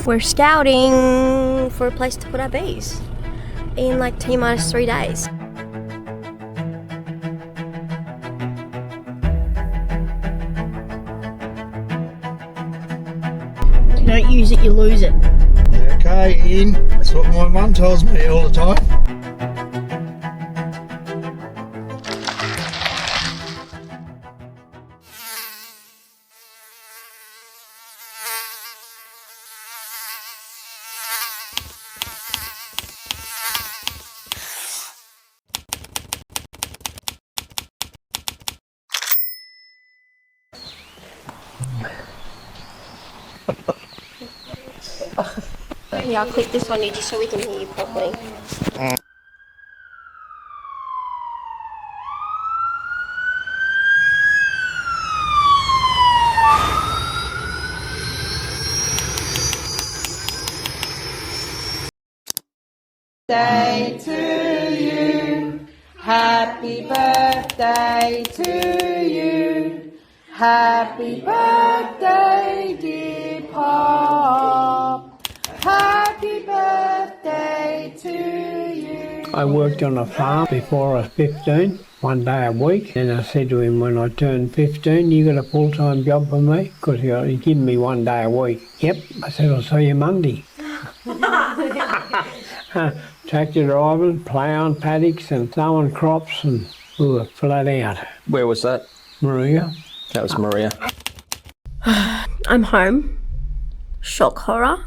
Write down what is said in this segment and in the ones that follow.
We're scouting for a place to put our bees in like T-minus 3 days. If you don't use it, you lose it. Okay, Ian. That's what my mum tells me all the time. Yeah, I'll click this on you just so we can hear you properly. Birthday to you, happy birthday to you, happy birthday dear Pop, happy birthday to you. I worked on a farm before I was 15, 1 day a week, and I said to him when I turned 15, you got a full-time job for me? Because he gave me 1 day a week. Yep, I said, I'll see you Monday. Tractor driving, ploughing paddocks and sowing crops, and we were flat out. Where was that? Maria. That was Maria. I'm home. Shock horror.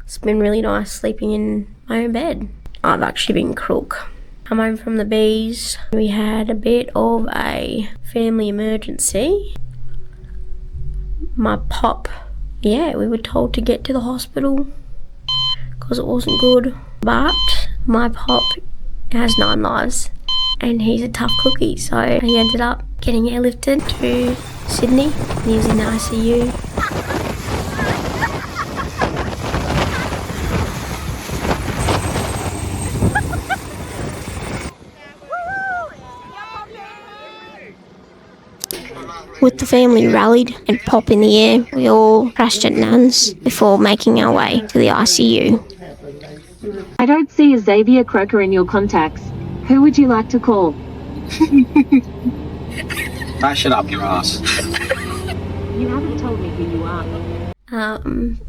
It's been really nice sleeping in my own bed. I've actually been crook. I'm home from the bees. We had a bit of a family emergency. My pop, we were told to get to the hospital because it wasn't good. But my pop has 9 lives and he's a tough cookie, so he ended up getting airlifted to Sydney. He was in the ICU. With the family rallied and pop in the air, we all crashed at Nan's before making our way to the ICU. I don't see a Xavier Croker in your contacts. Who would you like to call? Bash it up your ass. You haven't told me who you are.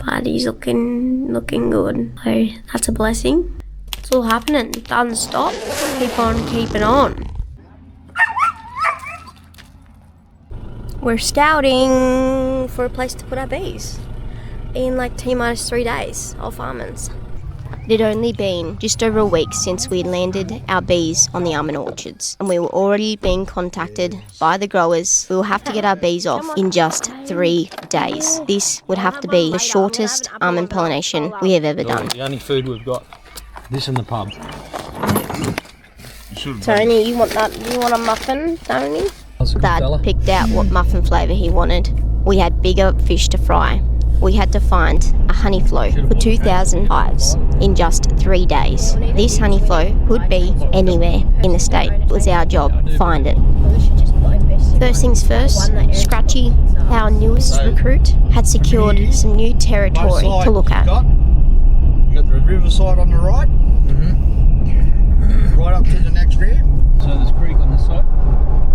But he's looking good. So that's a blessing. It's all happening. Doesn't stop. Keep on keeping on. We're scouting for a place to put our bees in like T-minus 3 days of almonds. It had only been just over a week since we landed our bees on the almond orchards, and we were already being contacted by the growers. We will have to get our bees off in just 3 days. This would have to be the shortest almond pollination we have ever done. The only food we've got, this in the pub. Tony, you want a muffin, Tony? Dad fella. picked out what muffin flavour he wanted. We had bigger fish to fry. We had to find a honey flow for 2,000 hives in just 3 days. This honey flow could be anywhere in the state. It was our job, find it. First things first, Scratchy, our newest recruit, had secured some new territory to look at. You got the riverside on the right, right up to the next ram. So there's a creek on this side.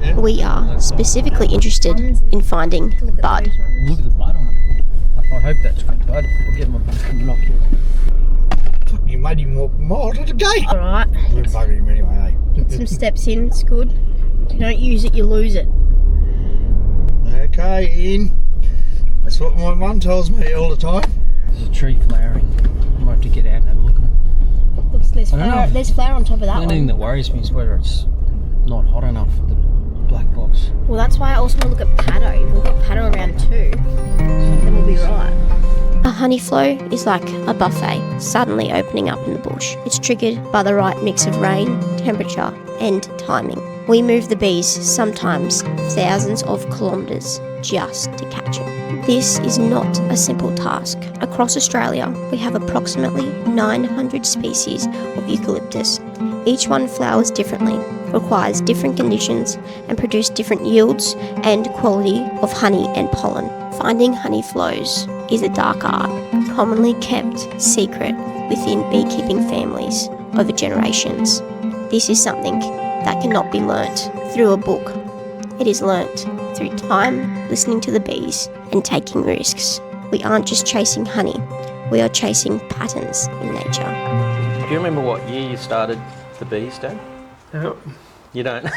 Yeah. We are specifically interested in finding bud. Look at the bud on it. I hope that's good bud. I'll get my binoculars. You made him walk miles at the gate. Alright, We're bugging him anyway, get some steps in, it's good. If you don't use it, you lose it. Okay, Ian. That's what my mum tells me all the time. There's a tree flowering. I might have to get out and have a look at it. Looks, there's I don't flower, know. there's flower on top of that The only thing one. that worries me is whether it's not hot enough for the black box. Well, that's why I also want to look at paddo. If we've got paddo around too, then we'll be right. A honey flow is like a buffet suddenly opening up in the bush. It's triggered by the right mix of rain, temperature, and timing. We move the bees sometimes thousands of kilometres just to catch it. This is not a simple task. Across Australia, we have approximately 900 species of eucalyptus. Each one flowers differently, requires different conditions, and produces different yields and quality of honey and pollen. Finding honey flows is a dark art, commonly kept secret within beekeeping families over generations. This is something that cannot be learnt through a book. It is learnt through time, listening to the bees, and taking risks. We aren't just chasing honey, we are chasing patterns in nature. Do you remember what year you started the bees, Dad? No. You don't?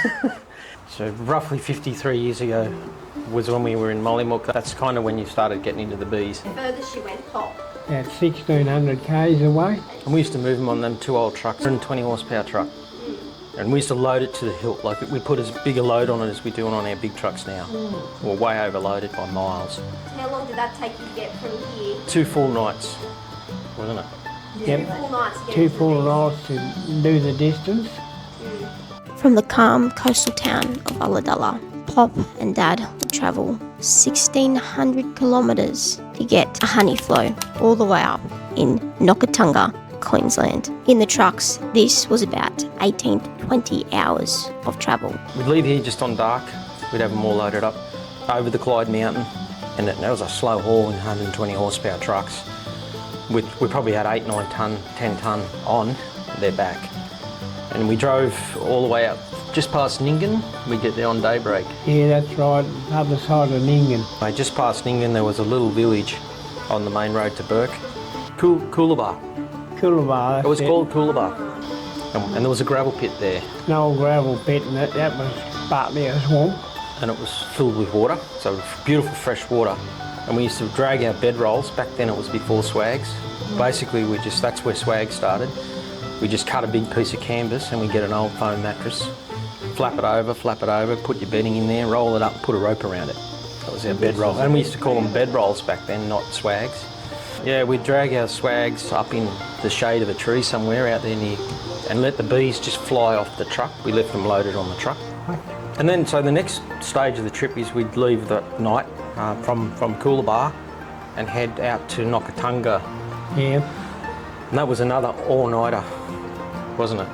So roughly 53 years ago was when we were in Mollymook. That's kind of when you started getting into the bees. The furthest you went, pop. About 1,600 k's away. And we used to move them on them 2 old trucks, 120 horsepower truck. And we used to load it to the hilt. Like we put as big a load on it as we do on our big trucks now. We're way overloaded by miles. How long did that take you to get from here? 2 full nights, wasn't it? Yep. Full nights to get 2 into the full bees. nights to do the distance. From the calm coastal town of Ulladulla, Pop and Dad would travel 1,600 kilometres to get a honey flow all the way up in Nokatunga, Queensland. In the trucks, this was about 18 to 20 hours of travel. We'd leave here just on dark. We'd have them all loaded up over the Clyde Mountain. And that was a slow haul in 120 horsepower trucks. We probably had 8, 9 tonne, 10 tonne on their back. And we drove all the way up just past Ningen. We'd get there on daybreak. Yeah, that's right, other side of Ningen. Just past Ningen there was a little village on the main road to Burke. Coolabah. Coolabah. It was called Coolabah. And there was a gravel pit there. An old gravel pit, and that was partly a swamp. And it was filled with water, so beautiful fresh water. And we used to drag our bedrolls. Back then it was before swags. Basically that's where swag started. We just cut a big piece of canvas and we get an old foam mattress, flap it over, put your bedding in there, roll it up, put a rope around it. That was our bedroll. And we used to call them bedrolls back then, not swags. Yeah, we'd drag our swags up in the shade of a tree somewhere out there near and let the bees just fly off the truck. We left them loaded on the truck. And then, so the next stage of the trip is we'd leave the night from Coolabah and head out to Nokatunga. Yeah. And that was another all-nighter, wasn't it?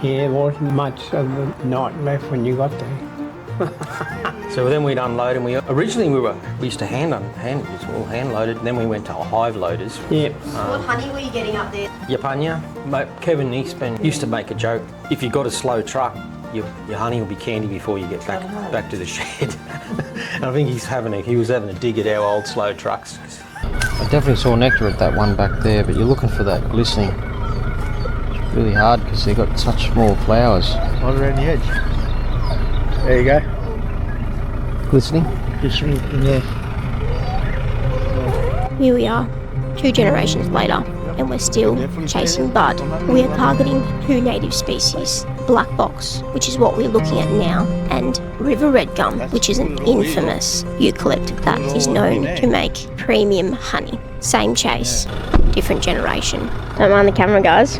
Yeah, there wasn't much of the night left when you got there. So then we'd unload, and we used to hand loaded, and then we went to hive loaders. Yeah. What honey were you getting up there? Yapanya, mate, Kevin Neespan used to make a joke. If you got a slow truck, your honey will be candy before you get back to the shed. And I think he was having a dig at our old slow trucks. I definitely saw nectar at that one back there, but you're looking for that glistening. It's really hard because they've got such small flowers. Right around the edge. There you go. Glistening? Glistening in there. Here we are, 2 generations later, and we're still chasing bud. We are targeting 2 native species, black box, which is what we're looking at now, and river red gum, which is an infamous eucalypt that is known to make premium honey. Same chase, different generation. Don't mind the camera, guys.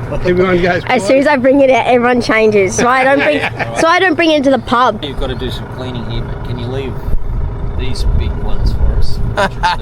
Everyone goes. As soon as I bring it out, everyone changes. So I don't bring it into the pub. You've got to do some cleaning here, but can you leave these big ones for us?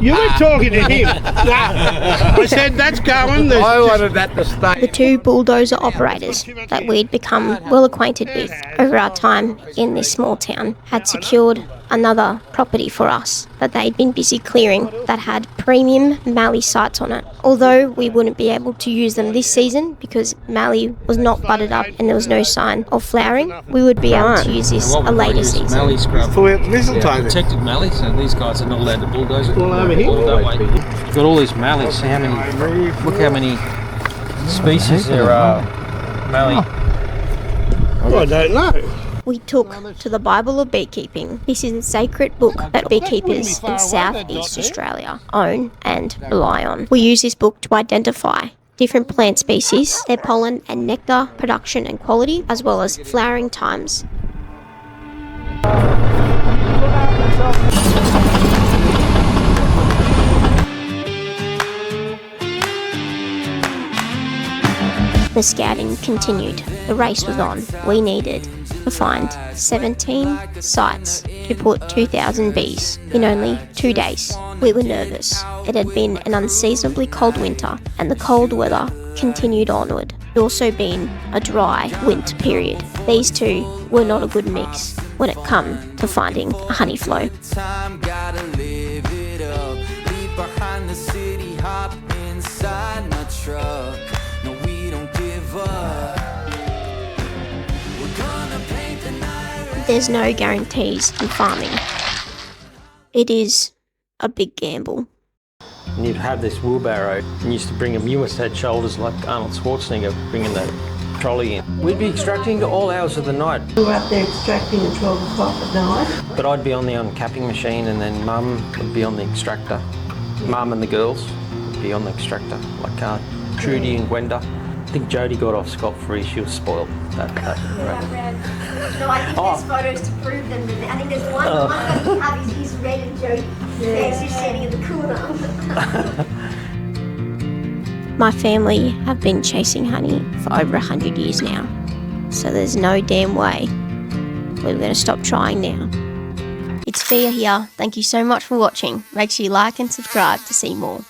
You were talking to him. I said that's going. I wanted that to stay. The 2 bulldozer operators that we'd become well acquainted with over our time in this small town had secured another property for us that they'd been busy clearing that had premium mallee sites on it. Although we wouldn't be able to use them this season because mallee was not budded up and there was no sign of flowering, we would be able to use this a later season. Mallee scrub. For mistletoe. Protected mallee, so these guys are not allowed to bulldoze it. All over here. All that way. You've got all these mallees. Look how many species there are. Mallee. I don't know. We took to the Bible of beekeeping. This is a sacred book that beekeepers in Southeast Australia own and rely on. We use this book to identify different plant species, their pollen and nectar production and quality, as well as flowering times. The scouting continued. The race was on. We needed to find 17 sites to put 2,000 bees in only 2 days. We were nervous. It had been an unseasonably cold winter, and the cold weather continued onward. It had also been a dry winter period. These two were not a good mix when it come to finding a honey flow. Time, gotta live it up. Leave behind the city, hop inside my truck. No, we don't give up. We're gonna paint the night. There's no guarantees in farming. It is a big gamble. And you'd have this wheelbarrow and used to bring them. You must have had shoulders like Arnold Schwarzenegger bringing the trolley in. We'd be extracting to all hours of the night. We were up there extracting at 12 o'clock at night. But I'd be on the uncapping machine and then Mum would be on the extractor. Mum and the girls would be on the extractor, like Trudy and Gwenda. I think Jodie got off scot-free. She was spoiled. No, I think there's photos to prove them. I think there's one that have his red and Jodie. Yeah, she's standing in the corner. My family have been chasing honey for over 100 years now, so there's no damn way we're going to stop trying now. It's Fia here. Thank you so much for watching. Make sure you like and subscribe to see more.